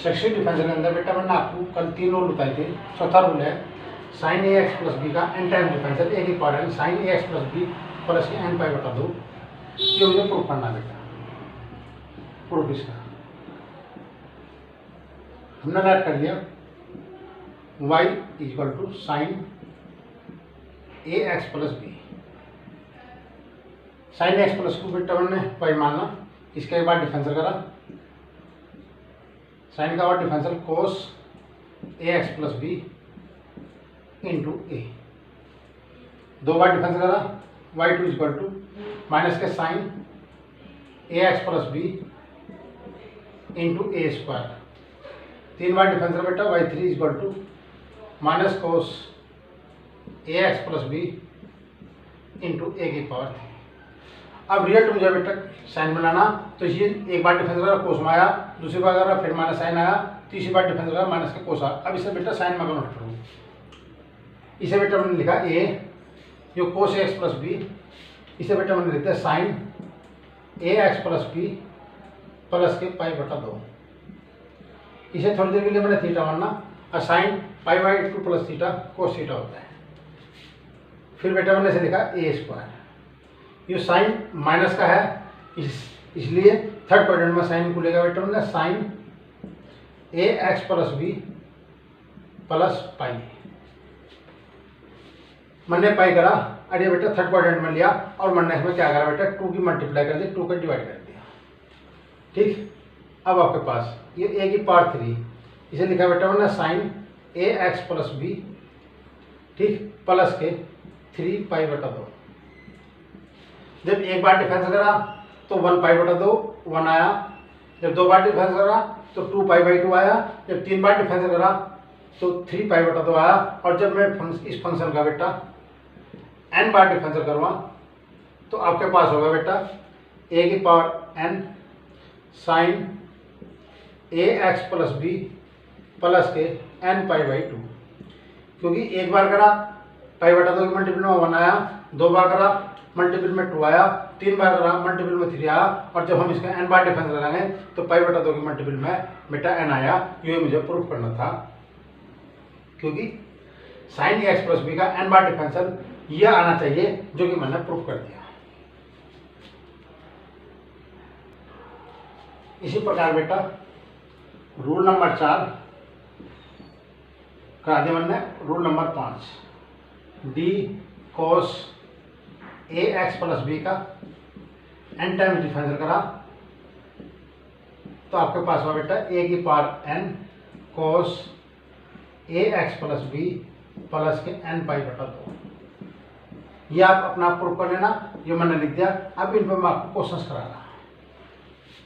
Section differential के अंदर बेटा मैंने आपको कल 3 रूल बताए थे। चौथा रूल है साइन ए एक्स प्लस बी का एन टाइम डिफरेंशियल ए की पावर एन साइन ए एक्स प्लस बी प्लस के एन पाई बटा 2। ये मुझे प्रूफ करना बेटा। प्रूफ इसका हमने राइट कर लिया y equal to sine A x plus B. Sine X plus को बेटा मैंने पाई मानना, इसके बाद डिफरेंशियल करा, साइन का बाद differential cos a x plus b into a. दो बार डिफरेंशियल करा y two equal to minus के sine A x plus b into a square. तीन बार डिफरेंशियल बेटा y three equal to minus cos a x plus b into a की power 3। अब result मुझे बेटा साइन बनाना, तो ये एक बार डिफरेंस करा कोस में आया, दूसरी बार करा फिर माइनस साइन आया, तीसरी बार डिफरेंस करा माइनस का कोस आया। अब इसे बेटा साइन में कन्वर्ट करूँ। इसे बेटा मैंने लिखा ए जो कोस एक्स प्लस बी, इसे बेटा मैंने लिखा साइन ए एक्स प्लस बी प्लस के पाई बटा 2। इसे थोड़ी देर के लिए मैंने थीटा मानना, और sine pi by 2 plus theta cos theta होता है। फिर बेटा मैंने इसे लिखा ए स्क्वायर। ये साइन माइनस का है, इसलिए थर्ड क्वाड्रेंट में साइन को लेगा बेटा मैंने साइन ए x plus b plus pi. मैंने पाई करा, अरे बेटा थर्ड क्वाड्रेंट में लिया और मैंने इसमें क्या करा बेटा 2 की मल्टीप्लाई कर दी, 2 का डिवाइड कर दिया। ठीक, अब आपके पास ये ए की पावर 3, इसे लिखा बेटा मैंने साइन ए एक्स प्लस बी ठीक प्लस के 3 पाई बटा 2। जब एक बार डिफरेंस करा तो 1 पाई बटा 2 1 आया, जब दो बार डिफरेंस करा तो 2 पाई बाई 2 आया, जब तीन बार डिफरेंस करा तो 3 पाई बटा 2 आया। और जब मैं इस फंक्शन का बेटा n बार डिफरेंस करवा तो आपके पास होगा बेटा a की पावर n साइन ए एक्स प्लस बी प्लस के n पाई बाई 2। क्योंकि एक बार करा पाई बटा 2 की मल्टीपल में 1 आया, दो बार करा मल्टीपल में 2 आया, तीन बार करा मल्टीपल में 3 आया, और जब हम इसका n बार डिफरेंस लगाएंगे तो पाई बटा 2 की मल्टीपल में बेटा n आया। ये मुझे प्रूफ करना था, क्योंकि साइन एक्स प्लस बी का n बार डिफरेंशियल यह आना चाहिए, जो कि मैंने प्रूफ कर दिया। इसी प्रकार बेटा रूल नंबर 4 करा दिया मैंने। Rule number 5 d cos a x plus B का n टाइम्स डिफरेंशियल करा तो आपके पास हुआ बेटा a की power n cos a x plus b plus के n पाई बटा 2। ये आप अपना प्रूफ कर लेना, जो मैंने लिख दिया। अब इन पर मैं आपको क्वेश्चंस करा रहा।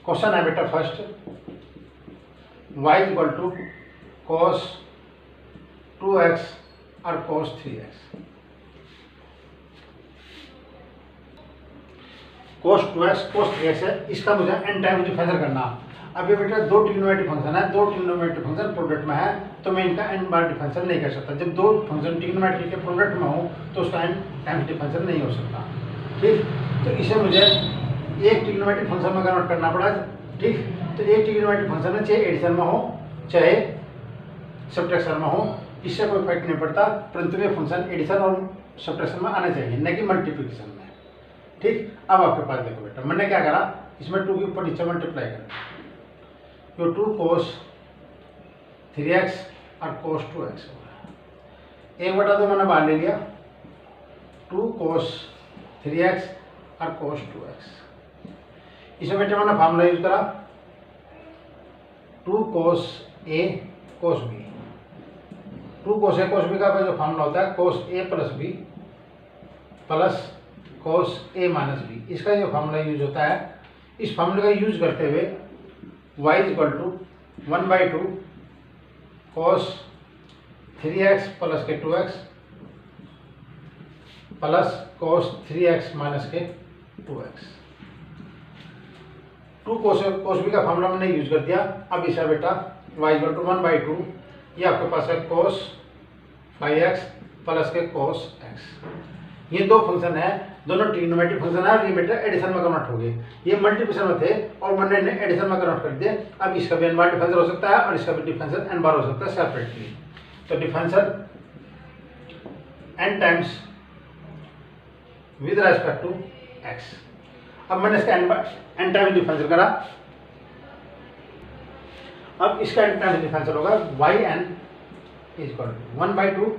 क्वेश्चन है बेटा first y equal to cos 2x और कोस 3x। कोस 2x कोस 3x है, इसका मुझे n टाइम्स डिफरेंशियल करना। अब ये बेटा दो ट्रिग्नोमेट्रिक फंक्शन है, दो ट्रिग्नोमेट्रिक फंक्शन प्रोडक्ट में है, तो मैं इनका n बार डिफरेंशियल नहीं कर सकता। जब दो फंक्शन ट्रिग्नोमेट्रिक के प्रोडक्ट में हो तो उसका n टाइम्स डिफरेंशियल नहीं हो सकता। ठीक, तो इसे मुझे एक ट्रिग्नोमेट्रिक फंक्शन में कन्वर्ट करना पड़ा। ठीक, तो एक ट्रिग्नोमेट्रिक फंक्शन है, चाहे एडिशन में हो चाहे सब्ट्रैक्शन में हो, इससे कोई फर्क नहीं पड़ता, परंतु ये फंक्शन एडिशन और सब्ट्रैक्शन में आना चाहिए, न कि मल्टीप्लिकेशन में। ठीक, अब आपके पास देखो बेटा मैंने क्या करा, इसमें 2 के ऊपर नीचे मल्टीप्लाई कर, तो 2 कोस 3x और कोस 2x होगा। 1/2 मैंने बाहर ले लिया, 2 कोस 3x और कोस 2x। इसमें बेटा मैंने फार्मूला यूज करा 2 कोस a cos b। 2 cos a cos b का जो फार्मूला होता है कोस a plus b plus cos a minus b। इसका जो फार्मूला यूज होता है, इस फार्मूले का यूज करते हुए y equal to 1/2 cos 3x plus के 2x plus cos 3x minus के 2x। 2 कोस बी का फार्मूला मैंने यूज कर दिया। अब इसे बेटा y इक्वल टू 1/2, ये आपके पास है कोस 5x प्लस के कोस x। ये दो फंक्शन है दोनों ट्रिग्नोमेट्रिक फंक्शन है और ये बेटा एडिशन में कन्वर्ट हो गए। ये मल्टीप्लिकेशन में थे और मैंने इन्हें एडिशन में कन्वर्ट कर दिए। अब इसका भी n बार डिफरेंशियल हो सकता है और इसका भी डिफरेंशियल n बार हो सकता है सेपरेटली। तो differential n times with respect to x। अब मैंने इसका n टाइम्स डिफरेंशियल करा। अब इसका n टाइम्स डिफरेंशियल होगा yn इक्वल टू 1/2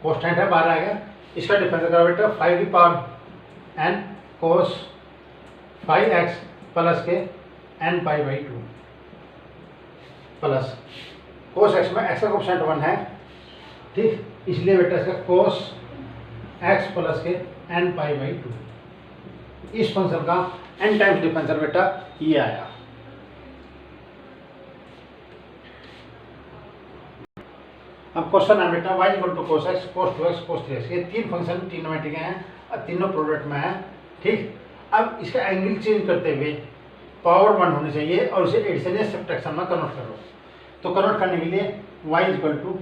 कॉन्स्टेंट है बाहर आएगा। इसका डिफरेंशियल करा बेटा 5 की power n cos 5x plus के n π/2 प्लस cos x में x का कोएफिशिएंट 1 है, ठीक, इसलिए बेटा इसका cos x प्लस के n π/2। इस फंक्शन का n टाइम्स डिफरेंशियल बेटा ये आया। अब क्वेश्चन है बेटा y equal to cos x cos 2x cos 3x। ये तीन फंक्शन ट्रिग्नोमेट्रिक हैं और तीनों प्रोडक्ट में है, ठीक। अब इसका एंगल चेंज करते हुए पावर 1 होनी चाहिए और इसे एडिशन या सब्ट्रैक्शन में कन्वर्ट करो। तो कन्वर्ट करने के लिए y इक्वल टू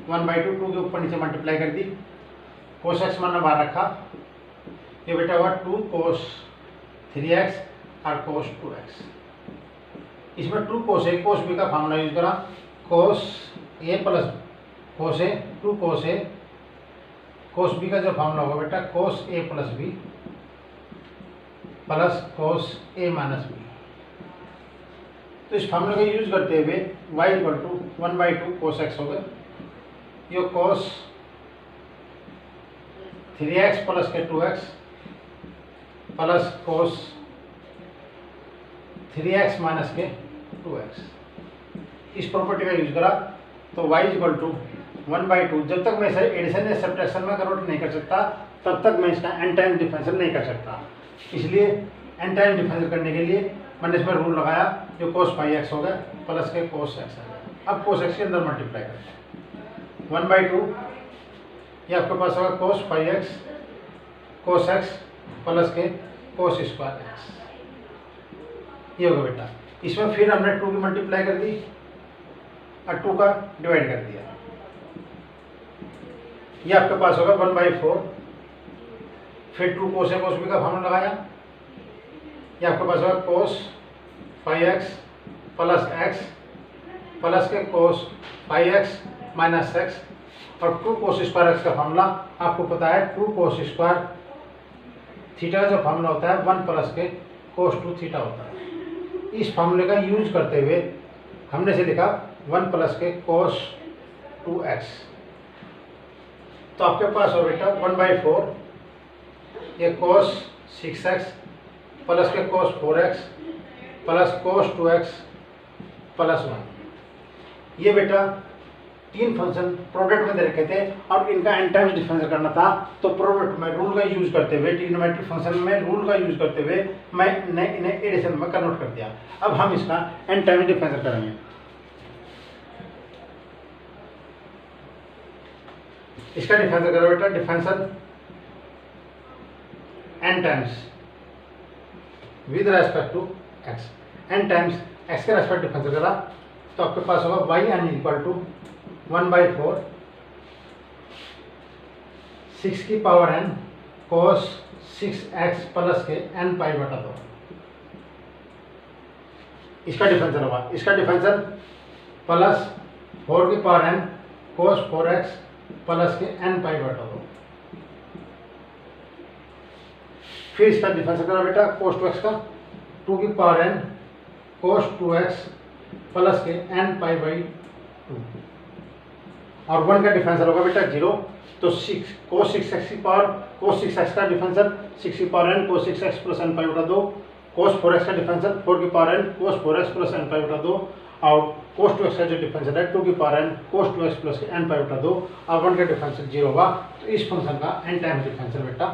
1/2 2 के ऊपर नीचे मल्टीप्लाई कर दी, cos x मैंने बाहर रखा, ये बेटा हुआ 2 cos 3x और cos 2x। इसमें 2 cos a cos b का फार्मूला यूज करा, cos a plus cos a 2 cos a cos b का जो फार्मूला होगा बेटा cos a plus b plus cos a minus b। तो इस फार्मूले का यूज करते हुए y equal to 1/2 cos x होगा, ये cos 3x प्लस के 2x plus cos 3x minus के 2x। इस प्रॉपर्टी का यूज करा तो y इक्वल टू 1/2। जब तक मैं इसे एडिशन या सब्ट्रैक्शन में कन्वर्ट नहीं कर सकता तब तक मैं इसका n टाइम डिफरेंशियल नहीं कर सकता। इसलिए n टाइम डिफरेंशियल करने के लिए मैंने इसमें रूल लगाया, जो cos 5x हो गया प्लस के cos x आ गया। अब cos x के अंदर मल्टीप्लाई करते हैं 1/2, ये आपके पास होगा cos 5x cos x plus के cos स्क्वायर x, ये होगा बेटा। इसमें फिर हमने 2 की मल्टीप्लाई कर दी और 2 का डिवाइड कर दिया, ये आपके पास होगा 1/4। फिर 2 cos a cos b का फार्मूला लगाया, ये आपके पास होगा cos 5x plus x plus के cos 5x माइनस x और 2 cos स्क्वायर x का फार्मूला आपको पता है 2 cos स्क्वायर थीटा जो फार्मूला होता है 1 प्लस के cos 2 थीटा होता है। इस फार्मूले का यूज करते हुए हमने इसे लिखा 1 प्लस के cos 2x। तो आपके पास हो बेटा 1/4, ये cos 6x प्लस के cos 4x plus cos 2x plus 1। ये बेटा तीन फंक्शन प्रोडक्ट में दे रखे थे और इनका n टाइम्स डिफरेंशियल करना था। तो प्रोडक्ट में रूल का यूज करते हुए, ट्रिग्नोमेट्रिक फंक्शन में रूल का यूज करते हुए मैं इन्हें एडिशन में कन्वर्ट कर दिया। अब हम इसका n टाइम्स डिफरेंशियल करेंगे। इसका डिफरेंशियल करो बेटा, differential n times with respect to x, n times x के रेस्पेक्ट डिफरेंशियल करा तो आपके पास होगा yn इक्वल टू 1/4 6 की power n cos 6x plus के n π/2। इसका डिफरेंशियल होगा, इसका डिफरेंशियल प्लस 4 की power n cos 4x plus के n π/2। फिर इसका डिफरेंशियल करा बेटा cos 2x का 2 की power n cos 2x plus के n π/2 और 1 का डिफरेंशियल होगा बेटा 0। तो 6 cos 6x की पावर cos 6x का डिफरेंशियल 6 की power n cos 6x plus n π/2, cos 4x का डिफरेंशियल 4 की power n cos 4x plus n π/2 और cos 2x का जो डिफरेंशियल है 2 की power n cos 2x plus n π/2 और 1 का डिफरेंशियल 0 होगा। तो इस फंक्शन का n टाइम डिफरेंशियल बेटा